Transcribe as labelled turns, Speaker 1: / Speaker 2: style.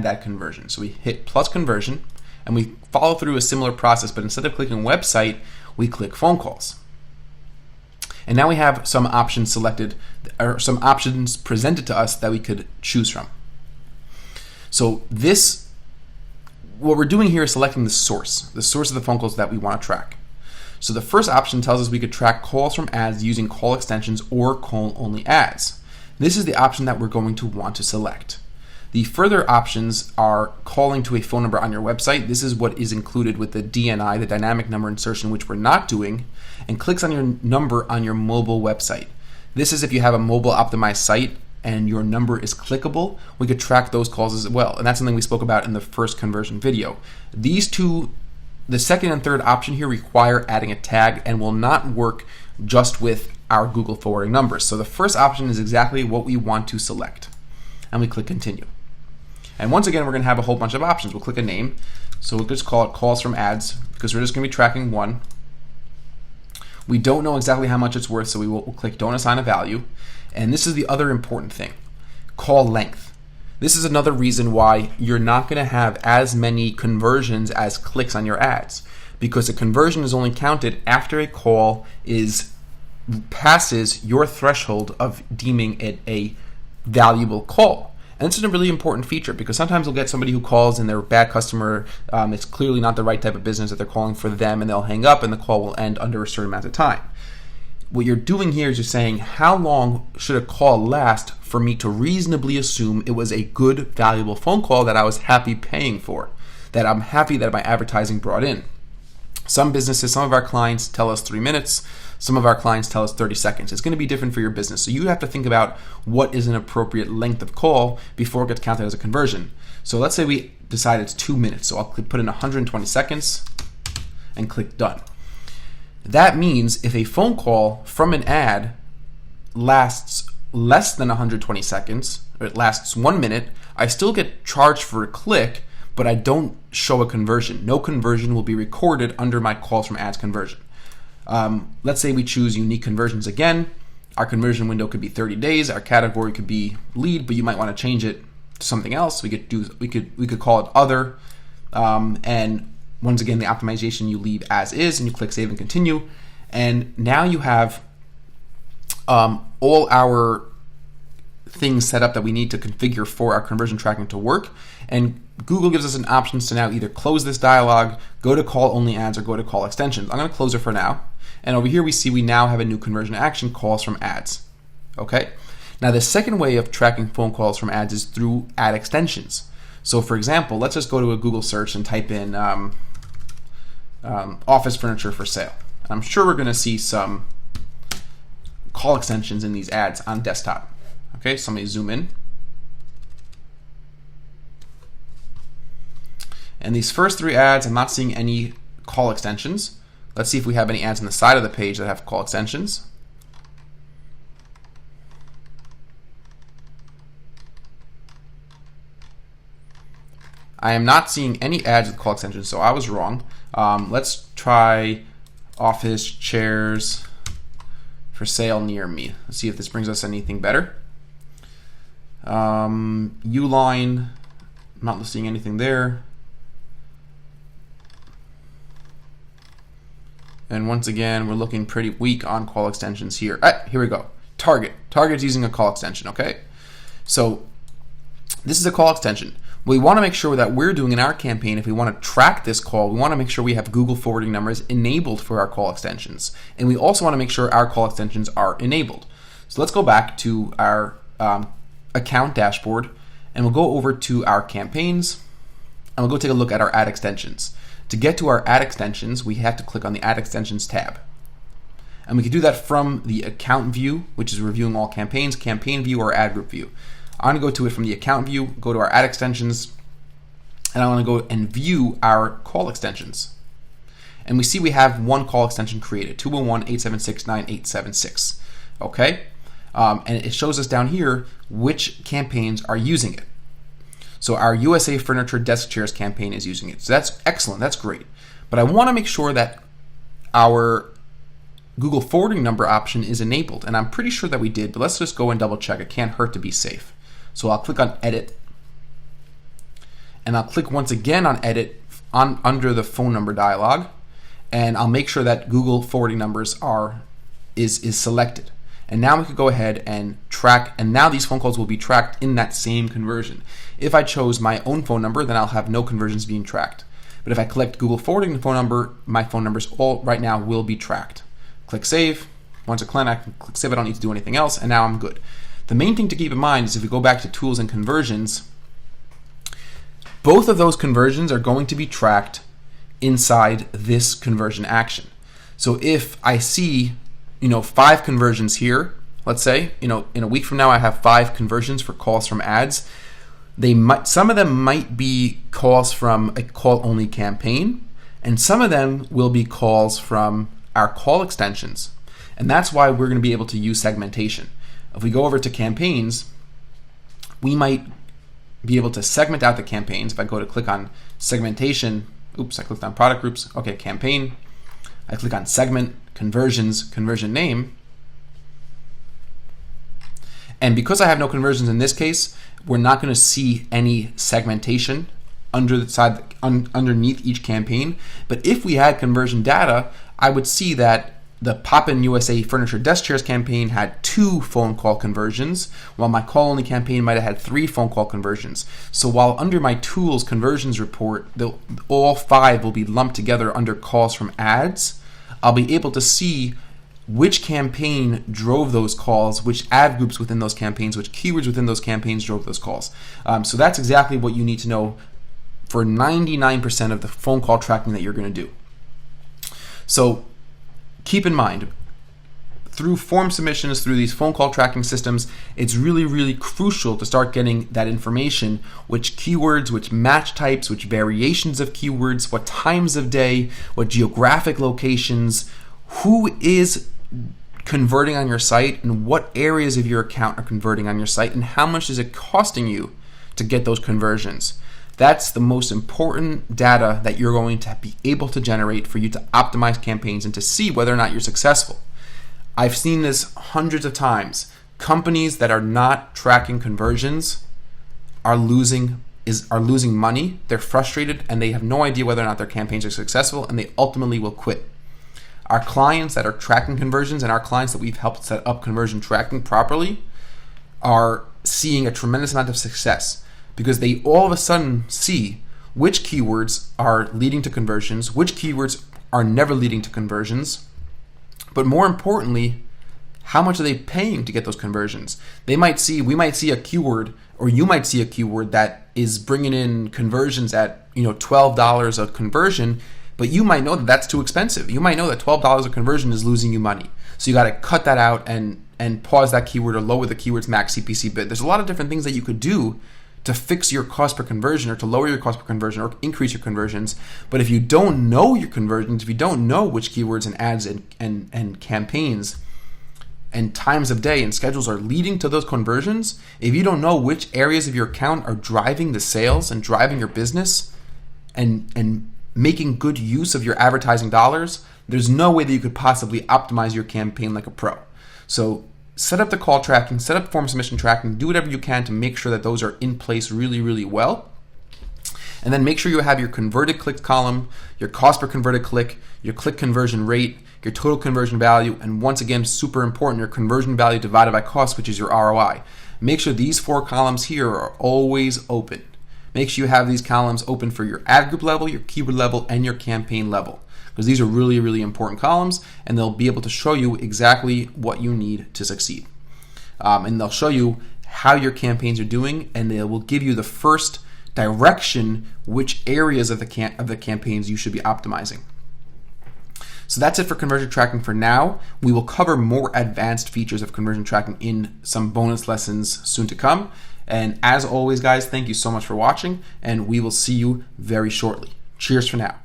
Speaker 1: that conversion. So we hit plus conversion and we follow through a similar process, but instead of clicking website, we click phone calls. And now we have some options selected, or some options presented to us that we could choose from. So what we're doing here is selecting the source of the phone calls that we want to track. So the first option tells us we could track calls from ads using call extensions or call-only ads. This is the option that we're going to want to select. The further options are calling to a phone number on your website. This is what is included with the DNI, the dynamic number insertion, which we're not doing, and clicks on your number on your mobile website. This is if you have a mobile optimized site and your number is clickable, we could track those calls as well. And that's something we spoke about in the first conversion video. These two, the second and third option here, require adding a tag and will not work just with our Google forwarding numbers. So the first option is exactly what we want to select. And we click continue. And once again, we're going to have a whole bunch of options. We'll click a name. So we'll just call it calls from ads because we're just going to be tracking one. We don't know exactly how much it's worth, so we'll click don't assign a value. And this is the other important thing, call length. This is another reason why you're not going to have as many conversions as clicks on your ads, because a conversion is only counted after a call passes your threshold of deeming it a valuable call. And this is a really important feature because sometimes you'll get somebody who calls and they're a bad customer. It's clearly not the right type of business that they're calling for them, and they'll hang up and the call will end under a certain amount of time. What you're doing here is you're saying, how long should a call last for me to reasonably assume it was a good, valuable phone call that I was happy paying for, that I'm happy that my advertising brought in. Some businesses, some of our clients tell us 3 minutes. Some of our clients tell us 30 seconds. It's going to be different for your business. So you have to think about what is an appropriate length of call before it gets counted as a conversion. So let's say we decide it's 2 minutes. So I'll put in 120 seconds and click done. That means if a phone call from an ad lasts less than 120 seconds, or it lasts 1 minute, I still get charged for a click, but I don't show a conversion. No conversion will be recorded under my calls from ads conversion. Let's say we choose unique conversions again. Our conversion window could be 30 days. Our category could be lead, but you might want to change it to something else. We could call it other. And once again, the optimization you leave as is, and you click save and continue. And now you have all our things set up that we need to configure for our conversion tracking to work. And Google gives us an option to now either close this dialog, go to call only ads, or go to call extensions. I'm going to close it for now. And over here we see we now have a new conversion action, calls from ads. Okay. Now the second way of tracking phone calls from ads is through ad extensions. So for example, let's just go to a Google search and type in office furniture for sale. I'm sure we're going to see some call extensions in these ads on desktop. Okay, so let me zoom in. And these first 3 ads, I'm not seeing any call extensions. Let's see if we have any ads on the side of the page that have call extensions. I am not seeing any ads with call extensions, so I was wrong. Let's try office chairs for sale near me. Let's see if this brings us anything better. Uline, not seeing anything there. And once again, we're looking pretty weak on call extensions here. Here we go. Target. Target's using a call extension, okay? So this is a call extension. We want to make sure that we're doing in our campaign, if we want to track this call, we want to make sure we have Google forwarding numbers enabled for our call extensions. And we also want to make sure our call extensions are enabled. So let's go back to our account dashboard, and we'll go over to our campaigns, and we'll go take a look at our ad extensions. To get to our ad extensions, we have to click on the ad extensions tab. And we can do that from the account view, which is reviewing all campaigns, campaign view, or ad group view. I'm going to go to it from the account view, go to our ad extensions, and I want to go and view our call extensions. And we see we have one call extension created, 211-876-9876. Okay? And it shows us down here which campaigns are using it. So our USA Furniture Desk Chairs campaign is using it. So that's excellent. That's great. But I want to make sure that our Google forwarding number option is enabled. And I'm pretty sure that we did, but let's just go and double check. It can't hurt to be safe. So I'll click on edit. and I'll click once again on edit under the phone number dialog, and I'll make sure that Google forwarding numbers is selected. And now we could go ahead and track, and now these phone calls will be tracked in that same conversion. If I chose my own phone number, then I'll have no conversions being tracked. But if I collect Google forwarding phone number, my phone numbers all right now will be tracked. Click save. Once a client, I can click save. I don't need to do anything else, and now I'm good. The main thing to keep in mind is if we go back to tools and conversions, both of those conversions are going to be tracked inside this conversion action. So if I see 5 conversions here, let's say, in a week from now I have 5 conversions for calls from ads. Some of them might be calls from a call-only campaign, and some of them will be calls from our call extensions. And that's why we're going to be able to use segmentation. If we go over to campaigns, we might be able to segment out the campaigns. If I go to click on segmentation, I clicked on product groups, okay, campaign, I click on segment, conversions, conversion name, and because I have no conversions in this case, we're not going to see any segmentation underneath each campaign. But if we had conversion data, I would see that the Poppin USA Furniture Desk Chairs campaign had 2 phone call conversions, while my call-only campaign might have had 3 phone call conversions. So while under my tools conversions report, all 5 will be lumped together under calls from ads, I'll be able to see which campaign drove those calls, which ad groups within those campaigns, which keywords within those campaigns drove those calls. So that's exactly what you need to know for 99% of the phone call tracking that you're going to do. So keep in mind, through form submissions, through these phone call tracking systems, it's really, really crucial to start getting that information, which keywords, which match types, which variations of keywords, what times of day, what geographic locations, who is converting on your site, and what areas of your account are converting on your site, and how much is it costing you to get those conversions. That's the most important data that you're going to be able to generate for you to optimize campaigns and to see whether or not you're successful. I've seen this hundreds of times. Companies that are not tracking conversions are losing money. They're frustrated and they have no idea whether or not their campaigns are successful, and they ultimately will quit. Our clients that are tracking conversions and our clients that we've helped set up conversion tracking properly are seeing a tremendous amount of success, because they all of a sudden see which keywords are leading to conversions, which keywords are never leading to conversions, but more importantly, how much are they paying to get those conversions? We might see a keyword, or you might see a keyword that is bringing in conversions at $12 a conversion, but you might know that that's too expensive. You might know that $12 a conversion is losing you money. So you got to cut that out and pause that keyword or lower the keyword's max CPC bid. There's a lot of different things that you could do to fix your cost per conversion, or to lower your cost per conversion, or increase your conversions. But if you don't know your conversions, if you don't know which keywords and ads and campaigns and times of day and schedules are leading to those conversions, if you don't know which areas of your account are driving the sales and driving your business and making good use of your advertising dollars, there's no way that you could possibly optimize your campaign like a pro. So set up the call tracking, set up form submission tracking, do whatever you can to make sure that those are in place really, really well. And then make sure you have your converted click column, your cost per converted click, your click conversion rate, your total conversion value, and once again, super important, your conversion value divided by cost, which is your ROI. Make sure these 4 columns here are always open. Make sure you have these columns open for your ad group level, your keyword level, and your campaign level, because these are really, really important columns, and they'll be able to show you exactly what you need to succeed. And they'll show you how your campaigns are doing, and they will give you the first direction which areas of the campaigns you should be optimizing. So that's it for conversion tracking for now. We will cover more advanced features of conversion tracking in some bonus lessons soon to come. And as always, guys, thank you so much for watching, and we will see you very shortly. Cheers for now.